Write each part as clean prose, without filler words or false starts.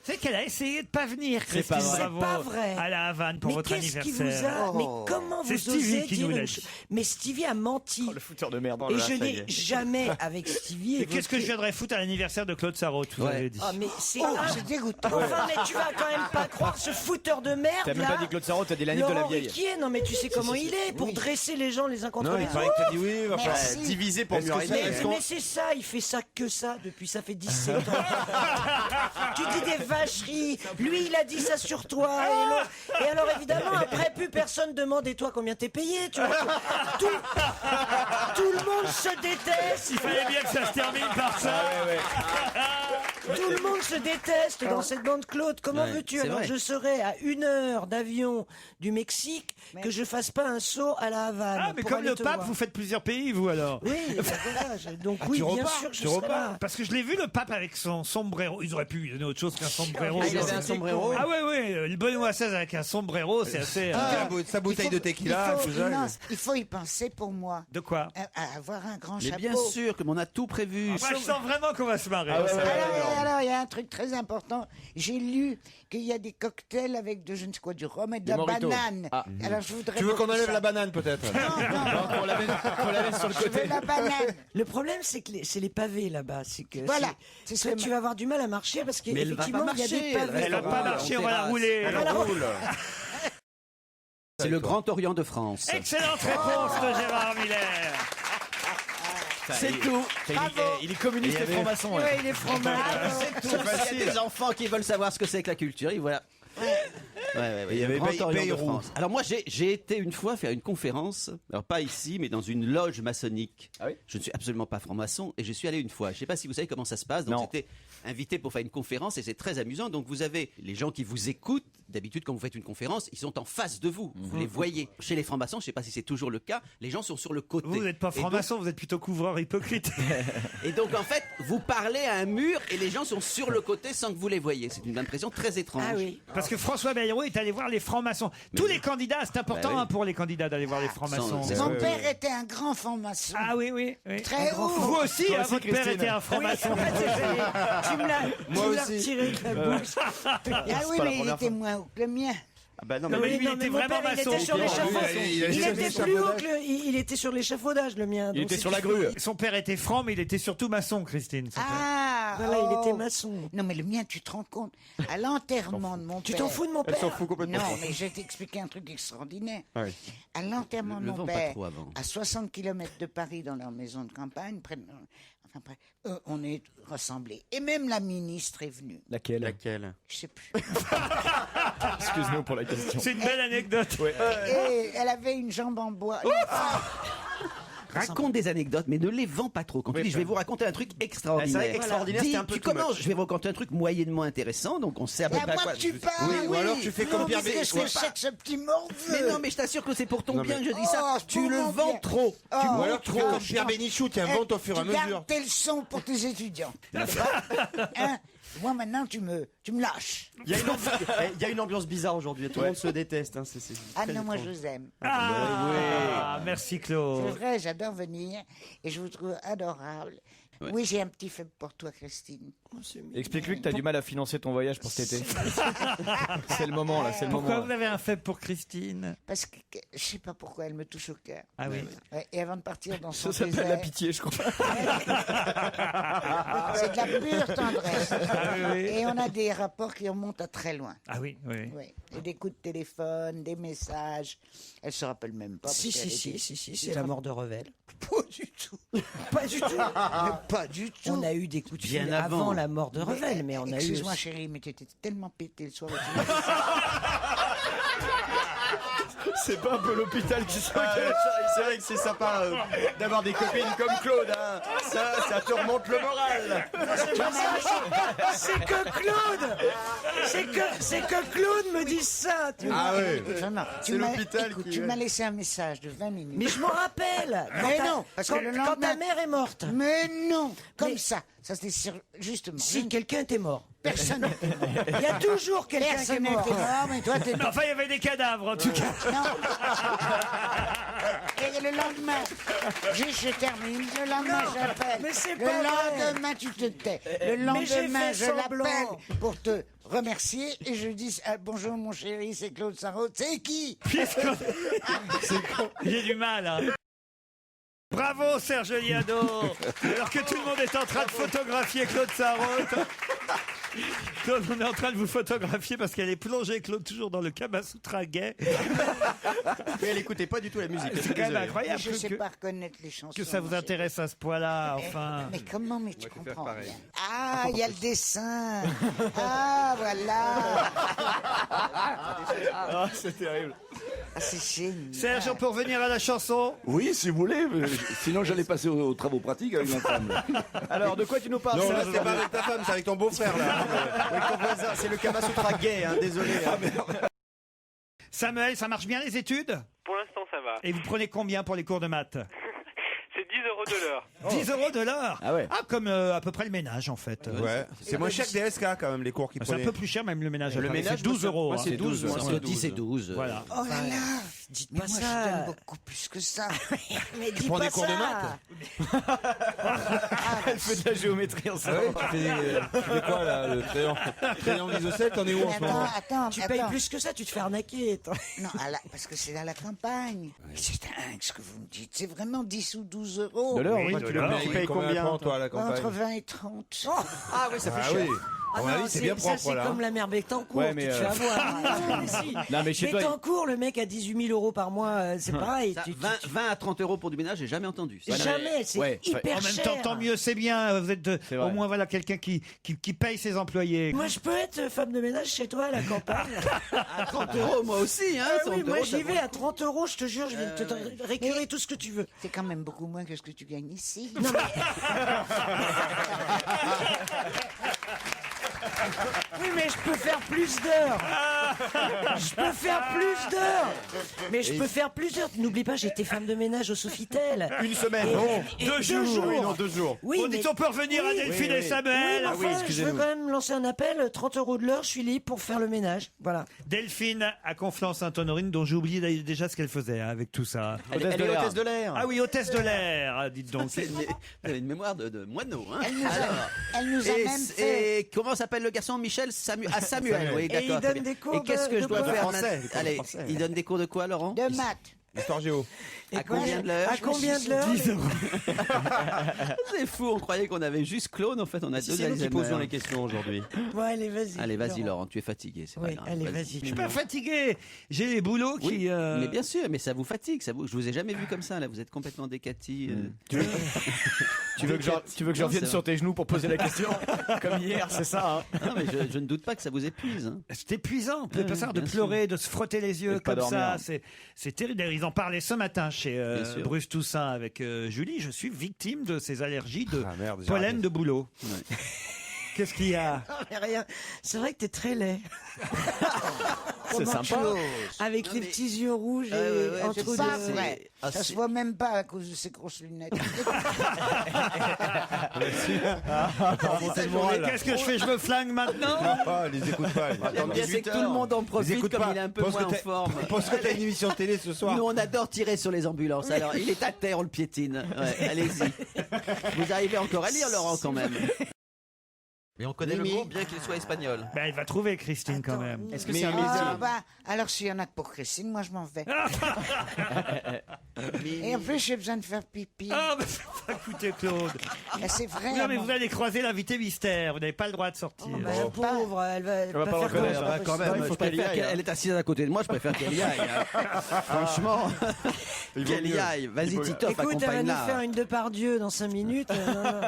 C'est qu'elle a essayé de pas venir, C'est pas Christine vrai. Bravo, C'est pas vrai. à la Havane pour Mais votre qu'est-ce qui anniversaire. vous a... Mais comment C'est vous Stevie osez qui dire nous l'a une dit. chose? Mais Stevie a menti. Le fouteur de merde. Et je n'ai jamais, avec Stevie... Mais qu'est-ce que je viendrais foutre à l'anniversaire de Claude Sarraute, vous avez dit. Ah, mais c'est c'est dégoûtant. Enfin, mais tu vas quand même pas croire ce fouteur de merde, T'as même là. pas dit Claude Sarraute, t'as dit l'anniv de la Laurent vieille. Ruquier, non mais tu sais comment il est pour dresser les gens les uns contre Non, les il autres. paraît que t'as dit oui, va falloir Merci. diviser pour mieux régner. Mais c'est ça, il fait ça que ça depuis ça fait 17 ans. Tu dis des vacheries, lui il a dit ça sur toi et alors évidemment après plus personne demande et toi combien t'es payé, tu vois. Tout le monde se déteste. Il fallait bien que ça se termine par ça. Tout le monde se déteste dans cette bande Claude. Comment Ouais, veux-tu c'est alors vrai. je serais à 1 heure d'avion du Mexique que je fasse pas un saut à la Havane. Ah, mais pour comme aller le te pape, voir. vous faites plusieurs pays, vous, alors. Oui, ben voilà, donc oui, bien sûr, je serai là. Parce que je l'ai vu, le pape, avec son sombrero. Ils auraient pu lui donner autre chose qu'un sombrero. Ah, il avait un sombrero. Ah, ouais, le Benoît XVI avec un sombrero, c'est assez... Sa bouteille de tequila, tout ça. Il faut y penser pour moi. De quoi? À avoir un grand Mais chapeau. bien sûr, comme on a tout prévu. Moi, je sens vraiment qu'on va se marrer. Alors, il y a un truc très important. J'ai lu qu'il y a des cocktails avec de je ne sais quoi, du rhum et de Des la mojitos. banane. Ah. Alors, je voudrais. Tu veux qu'on beaucoup enlève ça. la banane peut-être? Non. Qu'on la laisse sur le Je veux côté. la banane. Le problème, c'est que c'est les pavés là-bas. C'est que Voilà. C'est ce toi, que tu vas avoir du mal à marcher parce Mais elle va qu'effectivement, pas il y a des marcher, pavés. Elle va pas marcher, on va la terrasse. rouler. Elle va la rouler. C'est le Grand Orient de France. Excellente réponse de Gérard Miller. C'est tout. Il est communiste et franc-maçon. Ouais, il est fromage. C'est tout. Il y a des enfants qui veulent savoir ce que c'est que la culture. Et voilà. Ouais, Il y le avait Grand Orient de Bayrou. France. Alors moi, j'ai été une fois faire une conférence, alors pas ici, mais dans une loge maçonnique. Ah oui? Je ne suis absolument pas franc-maçon et je suis allé une fois. Je ne sais pas si vous savez comment ça se passe. Donc Non. j'étais invité pour faire une conférence et c'est très amusant. Donc vous avez les gens qui vous écoutent. D'habitude, quand vous faites une conférence, ils sont en face de vous. Vous les voyez. Chez les francs-maçons, je ne sais pas si c'est toujours le cas. Les gens sont sur le côté. Vous n'êtes pas Et donc- franc-maçon, vous êtes plutôt couvreur hypocrite. Et donc en fait, vous parlez à un mur et les gens sont sur le côté sans que vous les voyez. C'est une impression très étrange. Ah oui. Parce que François Bayrou est allé voir les francs-maçons. Tous les candidats, c'est important Bah oui. pour les candidats d'aller voir les francs-maçons. Sans- Mon père était un grand franc-maçon. Ah oui. Très haut. Vous aussi, Toi hein, aussi, votre père Christine. était un Oui, franc-maçon. en fait, tu me l'as aussi. retiré de la bouche. Ah oui, pas la mais il première était fois. moins haut que le mien. Ah bah non, Non, mais mais lui, il était mon vraiment père, il maçon. était sur l'échafaudage. Il a Il sur était l'échafaudage. plus haut que il était sur l'échafaudage, le mien. il donc était c'est sur la différent. grue. Son père était franc, mais il était surtout maçon, Christine. son père. Ah, Voilà, il oh. était maçon. Non, mais le mien, tu te rends compte. À l'enterrement de mon Tu père. t'en fous de mon Elle s'en père? fout complètement. Non, mais je vais t'expliquer un truc extraordinaire. Ah oui. À l'enterrement de Le mon vent pas père, trop avant. à 60 km de Paris, dans leur maison de campagne, on est rassemblés. Et même la ministre est venue. Laquelle? Je sais plus. Excuse-nous pour la question. C'est une belle anecdote. Et elle avait une jambe en bois. Raconte des anecdotes, mais ne les vends pas trop. Quand tu dis, je vais vous raconter un truc extraordinaire. C'est vrai, extraordinaire, Dis, c'était un peu tu too commences, much. je vais vous raconter un truc moyennement intéressant, donc on sait à peu C'est à près à moi quoi. que tu parles, Oui, ou alors tu fais comme Non, Pierre mais Bénichou. qu'est-ce que c'est que ce petit morveux? Mais non, mais je t'assure que c'est pour ton Non, bien mais- que je dis ça. Oh, Tu pour le mon vends bien. trop. Oh, Ou alors tu fais oh, comme Pierre Bénichou, tu inventes au fur et à Tu mesure. gardes tes leçons pour tes étudiants. Hein? Moi, maintenant, tu me lâches. Il y a une ambiance bizarre aujourd'hui. Tout le monde se déteste. Hein, c'est Ah très non, moi, étrange. je vous aime. Ah, merci C'est Claude. vrai, j'adore venir et je vous trouve adorable. Ouais. Oui, j'ai un petit faible pour toi, Christine. Explique-lui que t'as du mal à financer ton voyage pour cet été. C'est le moment là, c'est le Pourquoi moment. vous avez un faible pour Christine? Parce que je sais pas pourquoi elle me touche au cœur. Ah oui. Ouais, et avant de partir dans son Ça s'appelle désert, la pitié, je crois. c'est de la pure tendresse. Ah oui. Et on a des rapports qui remontent à très loin. Ah oui. Oui. Et des coups de téléphone, des messages. Elle se rappelle même pas. Si, parce si, qu'elle si, était- si, si, c'est la mort de Revel. Pas du tout. Pas du tout. Mais pas du tout. On a eu des coups de Bien fil avant. avant la mort de Revel, mais on a eu. Excuse-moi, chérie, mais tu étais tellement pété le soir. C'est pas un peu l'hôpital qui s'engueule. C'est vrai que c'est sympa d'avoir des copines comme Claude. Hein. Ça te remonte le moral. C'est que Claude. C'est que Claude me dise ça. Tu vois. Ah ouais. Vraiment, C'est l'hôpital écoute, qui- tu m'as laissé un message de 20 minutes. Mais je m'en rappelle. Mais Quand non, ta- parce que quand, le quand lendemain- ta mère est morte. Mais non, comme Mais- ça. Ça, c'était justement. Si quelqu'un était mort. Personne. Il y a toujours quelqu'un qui est Personne n'était mort. mort, mais toi, t'es. Enfin, il y avait des cadavres en tout cas. Non. Et le lendemain, juste je termine, le lendemain j'appelle. mais c'est Le pas vrai. lendemain, tu te tais. Le Mais j'ai lendemain, fait je semblant. l'appelle pour te remercier et je dis bonjour mon chéri, c'est Claude Sarraute. C'est qui? J'ai du mal. Hein. Bravo Serge Liado. Alors que tout le monde est en train de photographier Claude Sarraute. Claude, on est en train de vous photographier parce qu'elle est plongée, Claude, toujours dans le Kamasutra gay. Mais elle écoutait pas du tout la musique. C'est quand même Désolé. incroyable Je sais pas reconnaître les chansons. que ça vous mon chéri. intéresse à ce point-là, enfin. Mais comment, mais tu faire comprends pareil. rien. Ah, il y a le dessin. Ah, voilà. Ah, c'est terrible. Ah, c'est génial. Serge, on peut revenir à la chanson? Oui, si vous voulez, sinon j'allais passer aux travaux pratiques avec ma femme. Alors, de quoi tu nous parles Non, là, Serge, c'est pas avec ta femme, c'est avec ton beau-frère, là. Avec ton voisin, c'est le Kamasutra gay, hein, désolé. hein. Samuel, ça marche bien les études? Pour l'instant, ça va. Et vous prenez combien pour les cours de maths? C'est 10 € de l'heure. 10 € de l'heure. Ah ouais. Ah, comme à peu près le ménage en fait. Ouais, c'est moins cher que des SK quand même, les cours qu'ils C'est un prenaient. peu plus cher même le ménage. à Le Paris. ménage, c'est 12 moi, euros. moi, hein. c'est 12. moi, Entre 10 et 12. Voilà. Oh là là. Dites Mais pas moi, je ça. donne beaucoup plus que ça. Mais dis prends pas des cours de ça. Elle fait de la géométrie en Ah salle. ouais, tu fais quoi là, le triangle isocèle, t'en es où en Mais ce moment? attends, Tu payes plus que ça, tu te fais arnaquer. Non, parce que c'est à la campagne. C'est dingue ce que vous me dites. C'est vraiment 10 ou 12 euros. De l'heure, Oui, oui. de Tu l'heure. le payes combien toi à la campagne? Entre 20 et 30. Ah oui, ça fait Ah cher. oui, à mon avis, c'est bien ça, propre c'est là. comme la mère Bettencourt, Ouais, mais, tu te fais avoir. Mais si. Non, mais chez toi, Bettencourt, le mec a 18 000 € par mois, c'est pareil. Ça, Tu- 20 à 30 € pour du ménage, j'ai jamais entendu. Ça, Jamais, c'est ouais, hyper En même cher. temps, tant mieux, c'est bien. Vous êtes C'est vrai. au moins voilà quelqu'un qui paye ses employés. Moi, je peux être femme de ménage chez toi à la campagne. à 30 € moi aussi, hein. Ah 30 oui, moi €, j'y ça vais à 30 €, je te jure, je vais te récurer tout ce que tu veux. C'est quand même beaucoup moins que ce que tu gagnes ici. Non, oui, mais je peux faire plus d'heures. Je peux faire plus d'heures. Mais je peux faire plus d'heures. N'oublie pas, j'ai été femme de ménage au Sofitel. Une semaine. Et- Non, et 2 jours. Oui, non, 2 jours. Oui, On mais... dit on peut revenir à Oui, Delphine oui, et oui. Samuel. Oui, mais enfin, je veux quand même lancer un appel. 30 € de l'heure, je suis libre pour faire le ménage. Voilà. Delphine à Conflans-Sainte-Honorine, dont j'ai oublié déjà ce qu'elle faisait hein, avec tout ça. Hôtesse Elle de est l'air. hôtesse de l'air. Ah oui, hôtesse de l'air, dites donc. Vous avez une mémoire de moineau, hein. Elle nous a Et, même fait. et comment s'appelle le garçon? Michel Samuel, oui, Et d'accord. il très donne bien. des cours Et qu'est-ce que de je dois quoi? faire Français, des cours de Allez, français. il donne des cours de quoi, Laurent? De maths. Histoire géo. À combien de l'heure? À combien de l'heure? 10 €. C'est fou, on croyait qu'on avait juste Claude, en fait on a deux C'est nous qui Alzheimer. posons les questions aujourd'hui. Bon, allez, vas-y. Allez, vas-y Laurent, tu es fatigué, c'est pas Oui, grave. allez, vas-y. Je suis pas fatigué. J'ai les boulots Oui, qui. mais bien sûr, mais ça vous fatigue, je vous ai jamais vu comme ça là, vous êtes complètement décati. Tu veux que je revienne c'est sur tes genoux pour poser la question comme hier, c'est ça hein. Non mais je ne doute pas que ça vous épuise. Hein. C'est épuisant. Vous pouvez pas savoir de bien pleurer, de se frotter les yeux Et de pas comme ça. dormir. C'est terrible. D'ailleurs, ils en parlaient ce matin chez Bien sûr. Bruce Toussaint avec Julie. Je suis victime de ces allergies de Ah merde, j'ai pollen raté. de boulot. Ouais. Qu'est-ce qu'il y a? Non, mais rien. C'est vrai que t'es très laid. C'est sympa. Avec Non, les mais- petits yeux rouges et ouais, entre C'est deux. pas vrai. Ah, Ça se c'est- voit même pas à cause de ces grosses lunettes. Et qu'est-ce que je fais? Je me flingue maintenant? Ah, les écoute pas. J'aime bien, c'est que tout le monde en profite comme il est un peu moins en forme. Pense que t'as une émission de télé ce soir. Nous, on adore tirer sur les ambulances. Alors, il est à terre, on le piétine. Ouais, allez-y. Vous arrivez encore à lire, Laurent, quand même. Mais on connaît Mimi. le mot, bien qu'il soit espagnol. Ben, elle va trouver Christine quand Attends. même. Est-ce que Mais- c'est un Mais- métier Alors s'il y en a que pour Christine, moi je m'en vais. Et en plus j'ai besoin de faire pipi. Ah, mais écoutez, Claude. Et c'est vrai. Non, mais vous allez croiser l'invité mystère. Vous n'avez pas le droit de sortir. Oh, bah, la pauvre, elle va va pas le faire reconnaître, comment, hein, c'est Quand pas même, possible. je préfère qu'elle est assise à côté de moi, je préfère qu'elle y aille. hein. Franchement, qu'elle y aille. Vas-y, Titoff, Écoute, elle va nous faire accompagne-la. une Depardieu dans 5 minutes. Non, non.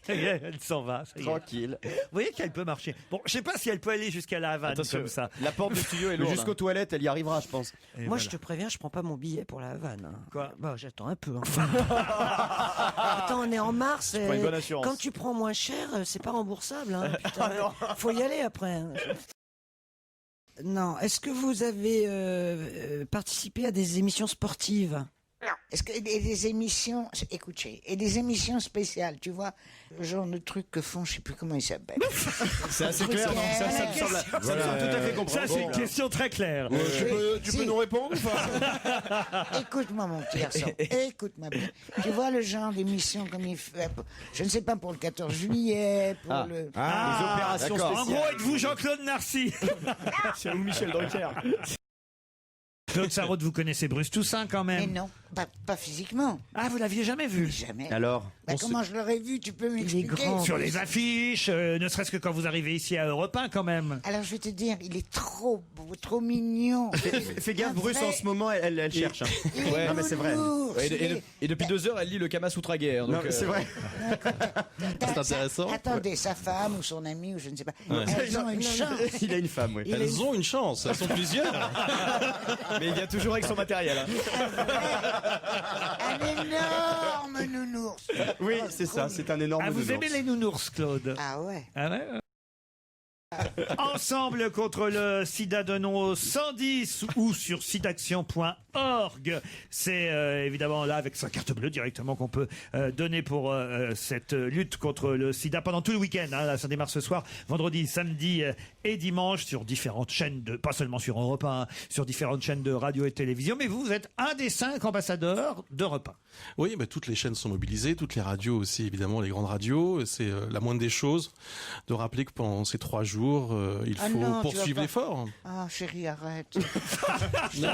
Ça y est, elle s'en va. Ça y est. Tranquille. Vous voyez qu'elle peut marcher. Bon, je sais pas si elle peut aller jusqu'à la Havane Attention, comme ça. la porte du studio est lourde. Jusqu'aux toilettes, elle y arrivera, je pense. Et Moi, voilà. je te préviens, je prends pas mon billet pour la Havane. hein. Quoi? Bah, j'attends un peu. hein. Attends, on est en mars. prends une bonne assurance. Quand tu prends moins cher, c'est pas remboursable. Hein, putain. Faut y aller après. hein. Non. Est-ce que vous avez participé à des émissions sportives? Est-ce que et des émissions, écoutez, et des émissions spéciales, tu vois, le genre de truc que font, je sais plus comment ils s'appellent. C'est assez clair, non Ça me semble tout à fait Ça, compréhensible. c'est une question très claire. Tu peux nous répondre ou pas? Écoute-moi, mon petit garçon, écoute-moi bien. Tu vois le genre d'émission comme il fait, je ne sais pas, pour le 14 juillet, pour le... Les opérations En spéciales. gros, êtes-vous Jean-Claude Narcy? Ou Michel Drucker. Claude Sarraute, vous connaissez Bruce Toussaint quand Mais même. non, pas physiquement, Ah, vous l'aviez jamais vu? jamais. Alors, Comment je l'aurais vu, tu peux m'expliquer? Sur les affiches, ne serait-ce que quand vous arrivez ici à Europe 1 quand même. Alors je vais te dire, il est trop beau, trop mignon. fais gaffe, Un Bruce, vrai- en ce moment, elle cherche. Il est Non, mais c'est vrai. nounours, Et depuis 2 heures, elle lit le Kama Sutra guerre. Non, mais c'est vrai. C'est intéressant. Attendez, sa femme ou son ami ou je ne sais pas. Elles ont une chance. Il a une femme, oui. Elles ont une chance, elles sont plusieurs. Mais il vient toujours avec son matériel. Hein. Un énorme nounours. Oui, c'est ça, c'est un énorme Ah, vous nounours. aimez les nounours, Claude? Ah ouais. Ah ouais? Ensemble contre le sida, donnons au 110 ou sur sidaction.org. C'est évidemment là avec sa carte bleue directement qu'on peut donner pour cette lutte contre le sida pendant tout le week-end. Hein. Là, ça démarre ce soir, vendredi, samedi et dimanche sur différentes chaînes, pas seulement sur Europe 1, sur différentes chaînes de radio et de télévision. Mais vous êtes un des 5 ambassadeurs d'Europe 1. Oui, bah, toutes les chaînes sont mobilisées, toutes les radios aussi, évidemment, les grandes radios. C'est la moindre des choses de rappeler que pendant ces 3 jours, il Ah faut non, tu vas poursuivre pas- l'effort. Ah chérie, arrête. Non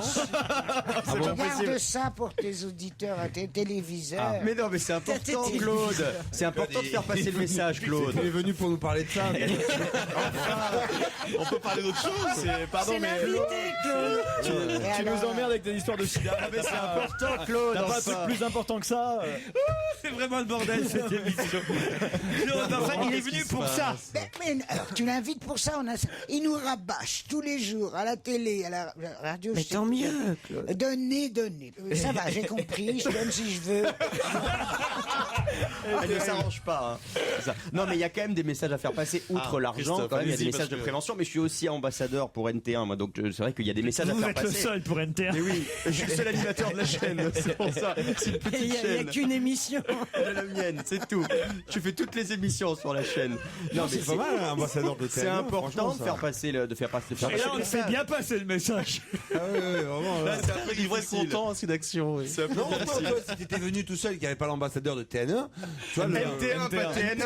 Garde ça pour tes auditeurs, tes téléviseurs. Mais non, mais c'est important, Claude. C'est important de faire passer le message, Claude. Il est venu pour nous parler de ça. On peut parler d'autre chose. Pardon, C'est mais l'invité, Claude. tu nous emmerdes avec des histoires de sida. Mais c'est important, Claude. T'as pas un enfin. truc plus important que ça C'est vraiment le bordel cette émission. Claude, enfin, il est venu pour ça. Mais alors, tu l'invites pour ça, il nous rabâche tous les jours à la télé, à la radio. Mais je sais tant plus. mieux, Claude. Donner. Ça va, j'ai compris, je donne si je veux. Elle ne s'arrange pas. Hein. C'est ça. Non, mais il y a quand même des messages à faire passer outre l'argent. Christophe, Quand même, il y a des allez-y, messages parce de que- prévention. Mais je suis aussi ambassadeur pour NT1, moi, donc c'est vrai qu'il y a des messages à Vous faire êtes le passer. seul pour NTR. Mais oui, je suis le seul animateur de la chaîne, c'est pour ça. C'est une Il petite n'y a chaîne. qu'une émission. Elle a la mienne, c'est tout. Je fais toutes les émissions sur la chaîne. Non, mais C'est pas mal, un ambassadeur de c'est TF1, important franchement, de faire passer le, de faire passer. Et là, on le fait bien passer le message. Ah oui, vraiment. Là, c'est un peu livré content, c'est d'action. Oui. Non, toi, si t'étais venu tout seul et qu'il n'y avait pas l'ambassadeur de TN1, tu vois, NT1, pas TN1.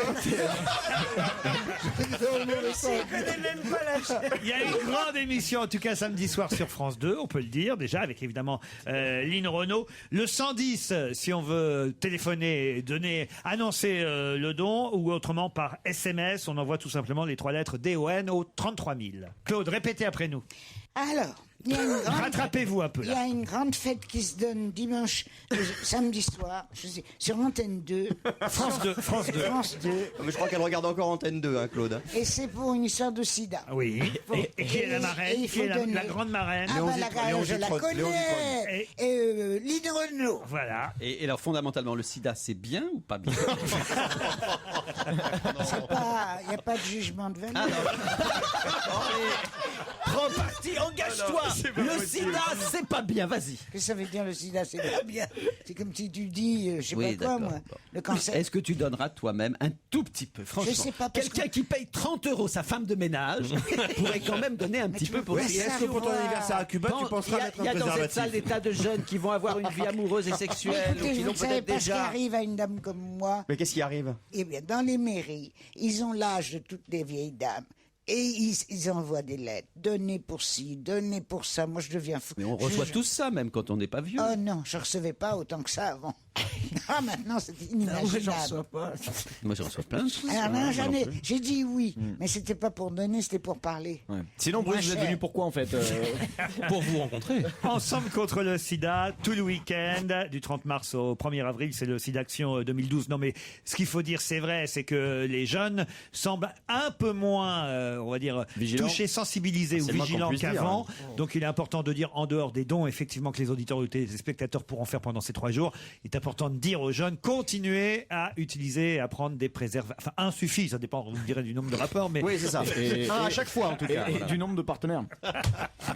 Il y a une grande émission, en tout cas samedi soir sur France 2, on peut le dire déjà, avec évidemment Lynn Renaud. Le 110, si on veut téléphoner, donner, annoncer le don, ou autrement par SMS, on envoie tout simplement les 3 lettres DON au 33 000. Claude, répétez après nous. Alors, il y a une grande... Rattrapez-vous un peu Il y là. a une grande fête qui se donne dimanche, samedi soir, je sais, sur Antenne 2. France 2, France 2. France 2. Mais je crois qu'elle regarde encore Antenne 2, hein, Claude. Et c'est pour une histoire de sida. Oui. Et qui est la marraine? il Qui est faut donner. la grande marraine? Ah bah Léon je la Zitrone, Léon connais. Lynn Renaud. Voilà. Et alors fondamentalement, le sida, c'est bien ou pas bien? C'est pas, il n'y a pas de jugement de valeur. Prends parti, engage-toi. Le sida, c'est pas bien, vas-y. Qu'est-ce que ça veut dire le sida? C'est pas bien. C'est comme si tu dis, je sais Oui, pas quoi, d'accord. moi. Le cancer. Est-ce que tu donneras toi-même un tout petit peu, franchement? Je sais pas, parce Quelqu'un qui paye 30 € sa femme de ménage pourrait quand même donner un petit tu peu veux pour pas le Et sida. est-ce que pour ton anniversaire à Cuba, tu penseras mettre Il y un a dans cette salle préservatif? des tas de jeunes qui vont avoir une vie amoureuse et sexuelle, ou Écoutez, qui vous l'ont ne savez peut-être pas ce qui déjà. arrive à une dame comme moi. Mais qu'est-ce qui arrive? Eh bien, dans les mairies, ils ont l'âge de toutes les vieilles dames. Et ils envoient des lettres. Donnez pour ci, donnez pour ça. Moi, je deviens fou. Mais on reçoit tous ça, même quand on n'est pas vieux. Oh non, je recevais pas autant que ça avant. Ah, maintenant, c'est inimaginable. Moi, j'en reçois plein de trucs. Alors non, j'ai dit oui, mais c'était pas pour donner, c'était pour parler. Sinon, Bruce, Moins vous êtes cher. venu pourquoi en fait Pour vous rencontrer. Ensemble contre le sida, tout le week-end, du 30 mars au 1er avril, c'est le SIDAction 2012. Non mais ce qu'il faut dire, c'est vrai, c'est que les jeunes semblent un peu moins, on va dire, Vigilants. touchés, sensibilisés ou C'est le moins qu'on vigilants puisse dire, qu'avant. Donc il est important de dire, en dehors des dons, effectivement, que les auditeurs ou les spectateurs pourront faire pendant ces 3 jours, il est important de dire aux jeunes, continuez à utiliser, à prendre des préservatifs. Enfin, un suffit, ça dépend, vous me direz, du nombre de rapports, mais Oui, c'est ça. Et- Un à chaque fois, en tout cas. et du nombre de partenaires.